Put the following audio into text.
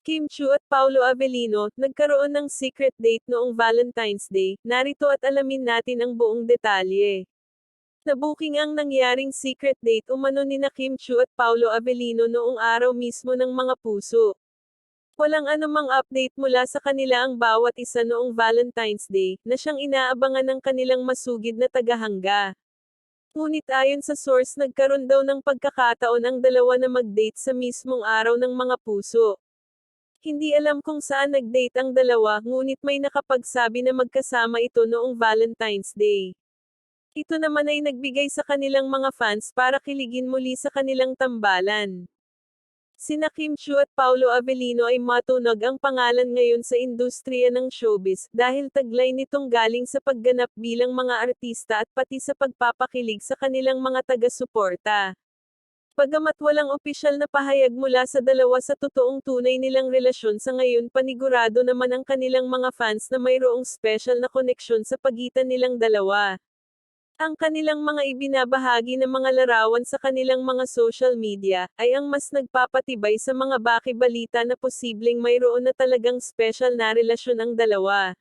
Kim Chiu at Paolo Avellino, nagkaroon ng secret date noong Valentine's Day. Narito at alamin natin ang buong detalye. Nabuking ang nangyaring secret date umano nina Kim Chiu at Paolo Avellino noong araw mismo ng mga puso. Walang anumang update mula sa kanila ang bawat isa noong Valentine's Day, na siyang inaabangan ng kanilang masugid na tagahanga. Ngunit ayon sa source nagkaroon daw ng pagkakataon ang dalawa na mag-date sa mismong araw ng mga puso. Hindi alam kung saan nag-date ang dalawa, ngunit may nakapagsabi na magkasama ito noong Valentine's Day. Ito naman ay nagbigay sa kanilang mga fans para kiligin muli sa kanilang tambalan. Sina Kim Chiu at Paolo Avellino ay matunog ang pangalan ngayon sa industriya ng showbiz, dahil taglay nitong galing sa pagganap bilang mga artista at pati sa pagpapakilig sa kanilang mga taga-suporta. Bagamat walang opisyal na pahayag mula sa dalawa sa totoong tunay nilang relasyon sa ngayon, panigurado naman ang kanilang mga fans na mayroong special na koneksyon sa pagitan nilang dalawa. Ang kanilang mga ibinabahagi na mga larawan sa kanilang mga social media, ay ang mas nagpapatibay sa mga baki-balita na posibleng mayroon na talagang special na relasyon ang dalawa.